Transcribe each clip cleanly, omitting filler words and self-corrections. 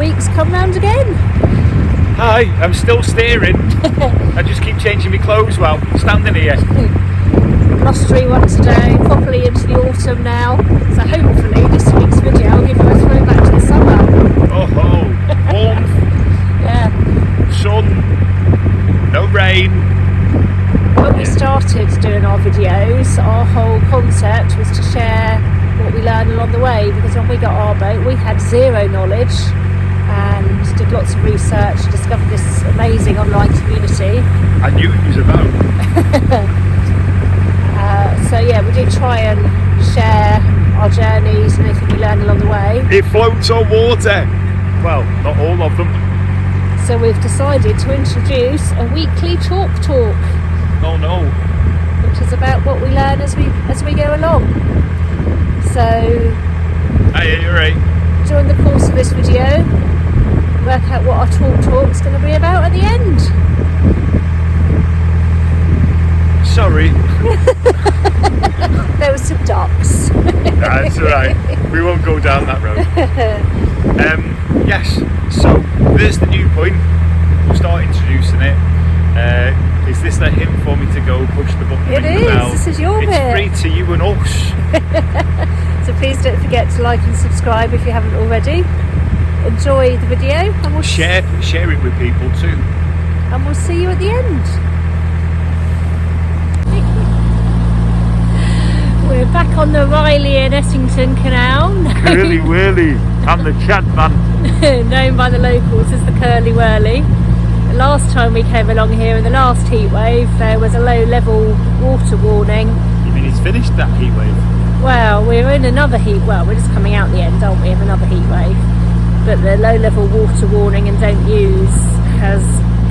weeks come round again. Hi, I'm still steering. I just keep changing my clothes while standing here. Blustery one today, properly into the autumn now. So hopefully this week's video will give you a throwback to the summer. Oh ho, warmth, Yeah. sun, no rain. When we started doing our videos, our whole concept was to share what we learned along the way, because when we got our boat we had zero knowledge and did lots of research, discovered this amazing online community. I knew it was a boat. So yeah, we did try and share our journeys and anything we learned along the way. It floats on water. Well, not all of them. So we've decided to introduce a weekly talk, Oh no. which is about what we learn as we go along. So Hey, you're right. during the course of this video, work out what our talk is going to be about at the end. Sorry. There were some ducks. That's alright. We won't go down that road. Yes, so there's the new point. We'll start introducing it. Is this the hint for me to go push the button? It ring is, the bell? this is your bit. It's free to you and us. So please don't forget to like and subscribe if you haven't already. Enjoy the video and we'll Share it with people too. And we'll see you at the end. We're back on the Riley and Essington Canal. Curly Whirly. I'm the Chad man. Known by the locals as the Curly Whirly. The last time we came along here in the last heat wave, there was a low level water warning. You mean it's finished that heat wave? Well, we're in another heat, well we're just coming out the end, aren't we, of another heat wave. But the low level water warning and don't use has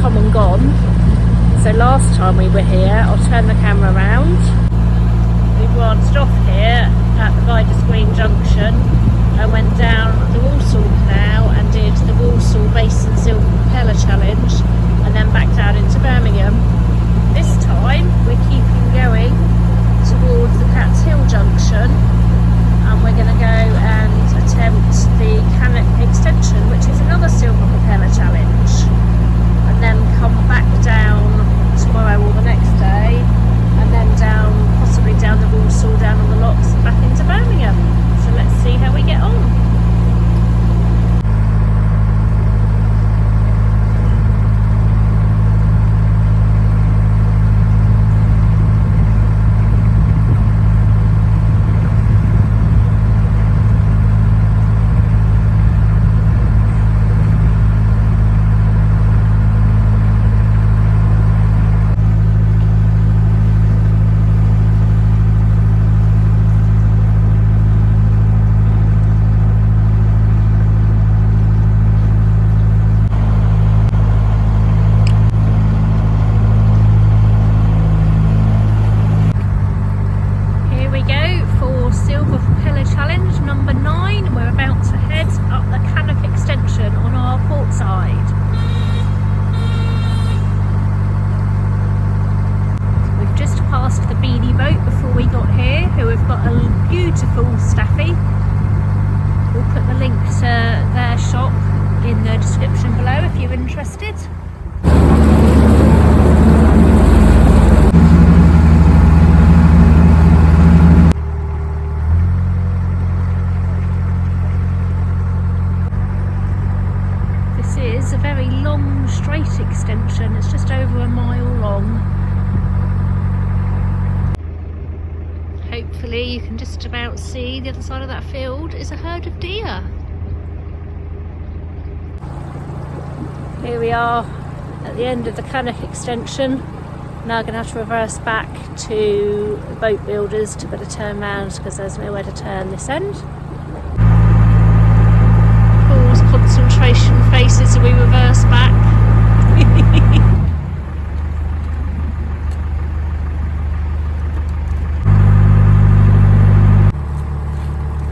come and gone. So last time we were here, I'll turn the camera around. We branched off here at the Viders Green Junction and went down the Walsall Canal and did the Walsall Basin Silver Propeller Challenge and then back down into Birmingham. This time we're keeping going towards the Catshill Junction and we're going to go and attempt the Cannock extension, which is another Silver Propeller Challenge, and then come back down tomorrow or the next day and then down, possibly down the Walsall, down on the locks and back into Birmingham. So let's see how we get on. Extension. It's just over a mile long. Hopefully you can just about see the other side of that field is a herd of deer. Here we are at the end of the Cannock extension. Now I'm going to have to reverse back to boat builders to put a turn round because there's nowhere to turn this end. Pause concentration faces as we reverse back.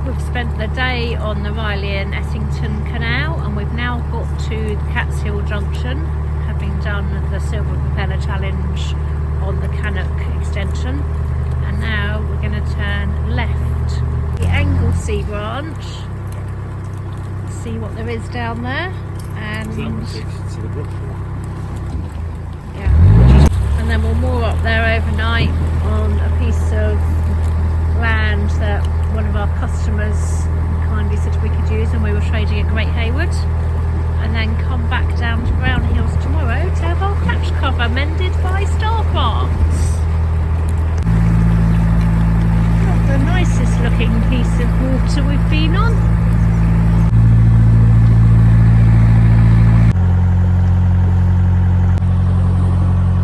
We've spent the day on the Riley and Essington Canal and we've now got to the Catshill Junction, having done the Silver Propeller Challenge on the Cannock extension, and now we're going to turn left. The Anglesey branch see what there is down there. And yeah, and then we'll moor up there overnight on a piece of land that one of our customers kindly said we could use when we were trading at Great Hayward, and then come back down to Brown Hills tomorrow to have our catch cover mended by Starcrafts. Not the nicest looking piece of water we've been on.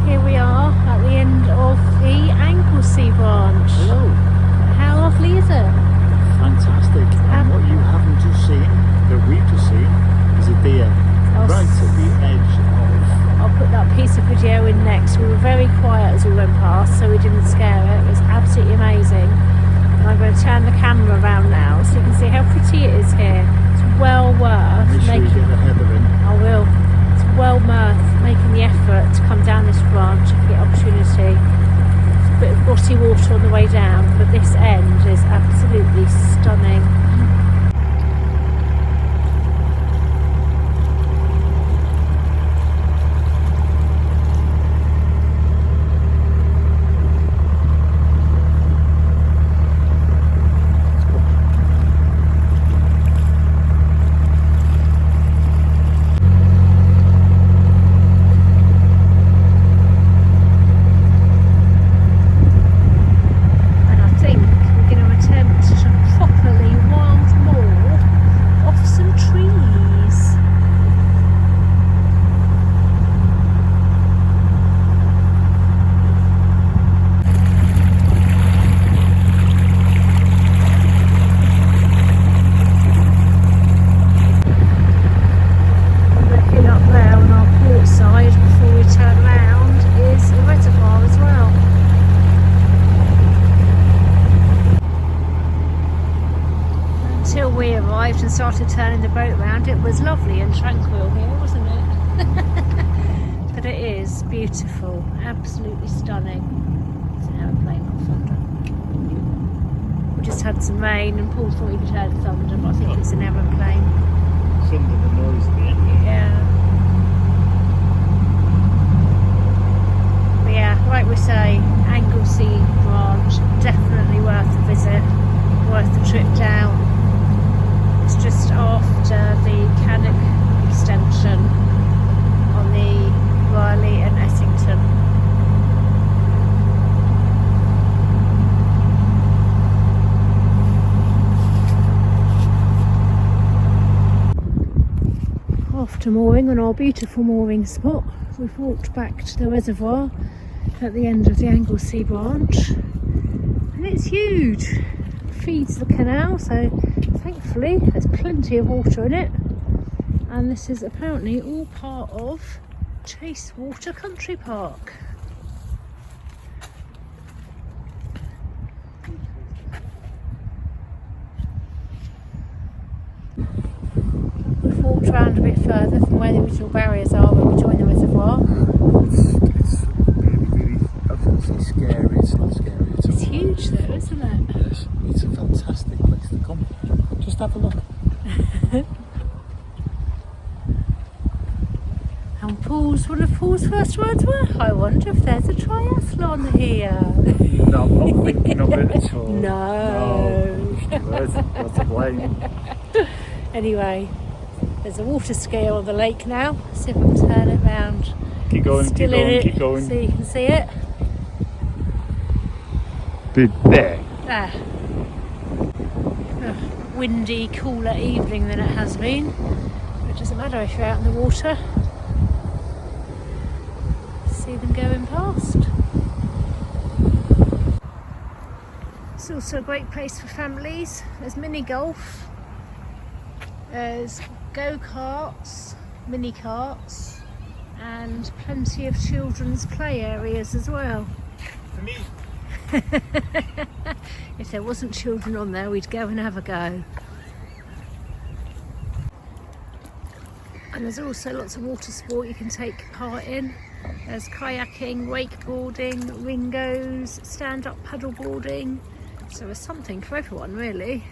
Here we are at the end of the Anglesey branch. Hello. How lovely is it? Fantastic. And what you haven't just seen, that we've just seen, is a deer right at the edge of... I'll put that piece of video in next. We were very quiet as we went past, so we didn't scare it. It was absolutely amazing. And I'm going to turn the camera around now so you can see how pretty it is here. It's well worth Make sure you get the heather in. I will. It's well worth making the effort to come down this branch if you get opportunity. A bit of grotty water on the way down, but this end is absolutely stunning. Started turning the boat round. It was lovely and tranquil here, wasn't it? But it is beautiful, absolutely stunning. It's an aeroplane, not thunder. We just had some rain and Paul thought he could hear the thunder, but I think it's an aeroplane. Thunder, the noise at the end. Yeah. But yeah, like we say, Anglesey branch, definitely worth a visit, worth the trip down. It's just after the Cannock extension on the Riley and Essington. After mooring on our beautiful mooring spot, we've walked back to the reservoir at the end of the Anglesey branch, and it's huge. It feeds the canal, so thankfully there's plenty of water in it, and this is apparently all part of Chasewater Country Park. We've walked around a bit further from where the original barriers are when we join the reservoir. It's really, I wouldn't say scary, it's not scary at all. It's huge though, isn't it? Yes, it's a fantastic place to come. Just have a look. And one of Paul's first words were, I wonder if there's a triathlon here. No, I'm not thinking of it at all. No. Where's the blame? Anyway, there's a water skier on the lake now. See if I can turn it round. Keep going, Still keep going, in it, keep going. so you can see it. There. There. Windy, cooler evening than it has been. But it doesn't matter if you're out in the water. See them going past. It's also a great place for families. There's mini golf, there's go-karts, mini karts, and plenty of children's play areas as well. For me. If there wasn't children on there, we'd go and have a go. And there's also lots of water sport you can take part in. There's kayaking, wakeboarding, ringos, stand-up paddleboarding. So there's something for everyone, really.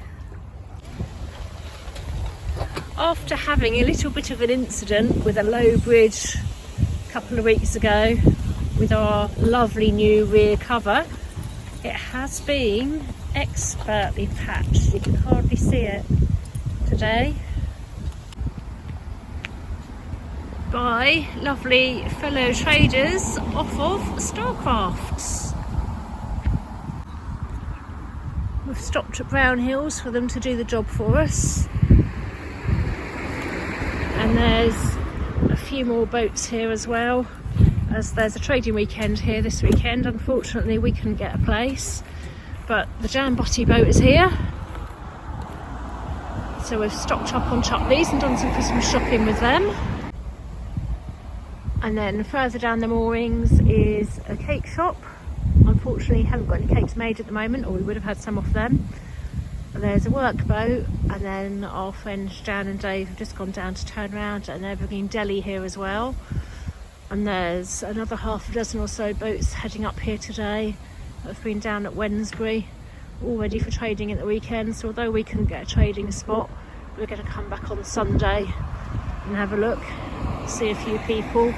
After having a little bit of an incident with a low bridge a couple of weeks ago with our lovely new rear cover, it has been expertly patched. You can hardly see it today by lovely fellow traders off of Starcrafts. We've stopped at Brown Hills for them to do the job for us. And there's a few more boats here as well, as there's a trading weekend here this weekend. Unfortunately we couldn't get a place, but the Jambotty boat is here, so we've stocked up on Chutley's and done some Christmas shopping with them. And then further down the moorings is a cake shop. Unfortunately haven't got any cakes made at the moment, or we would have had some off them. There's a workboat, and then our friends Jan and Dave have just gone down to turn around, and they're bringing deli here as well. And there's another half a dozen or so boats heading up here today that have been down at Wednesbury, all ready for trading at the weekend. So although we couldn't get a trading spot, we're going to come back on Sunday and have a look, see a few people.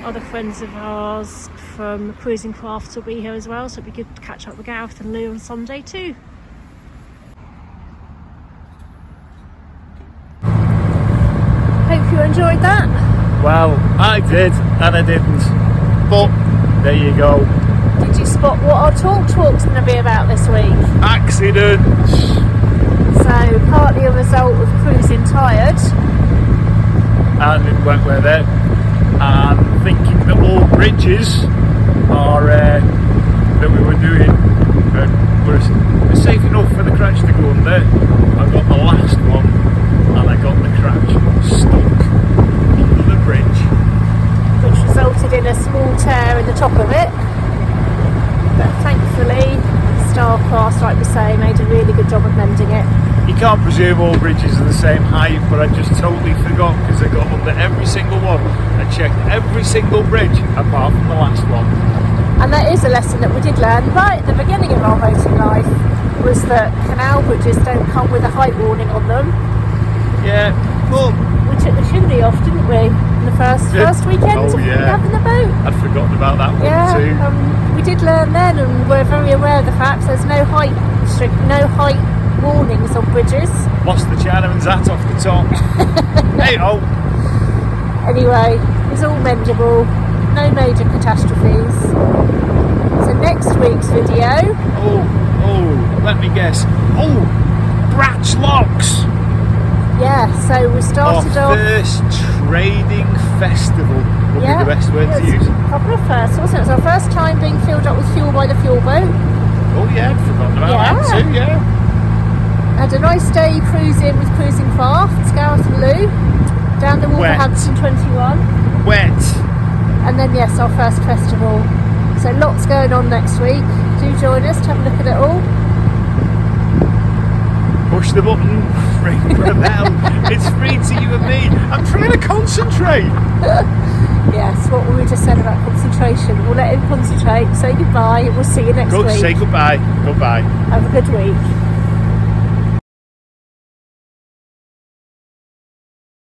Other friends of ours from Cruising Crafts will be here as well, so it'd be good to catch up with Gareth and Lou on Sunday too. Hope you enjoyed that. Well, I did and I didn't, but there you go. Did you spot what our talk's going to be about this week? Accidents. So partly a result of cruising tired, And in wet weather, and thinking that all bridges are that we were doing were safe enough for the crash to go under. I got the last one, and I got the crash stuck under the bridge, which resulted in a small tear in the top of it. But thankfully, Starcraft, like we say, made a really good job of mending it. You can't presume all bridges are the same height, but I just totally forgot because I got under every single one. I checked every single bridge apart from the last one. And that is a lesson that we did learn right at the beginning of our boating life, was that canal bridges don't come with a height warning on them. Yeah, well, we took the chimney off, didn't we? In the first weekend of having the boat. I'd forgotten about that one too. We did learn then, and we're very aware of the fact there's no height warnings on bridges. Lost the Chinaman's hat off the top. Hey oh. Anyway, it's all mendable, no major catastrophes. So next week's video. Let me guess. Bratch Locks. Yeah, so we started our off. First trading festival would be the best word to use. A couple of firsts, wasn't it? It was our first time being filled up with fuel by the fuel boat. Oh yeah, I'd forgotten about that too, yeah. Had a nice day cruising with Cruising Crafts, Gareth and Lou, down the Wolverhampton 21. Wet. And then yes, our first festival. So lots going on next week. Do join us to have a look at it all. Push the button, ring the bell. It's free to you and me. I'm trying to concentrate. Yes, what we just said about concentration. We'll let him concentrate, say goodbye, and we'll see you next week. Say goodbye. Goodbye. Have a good week.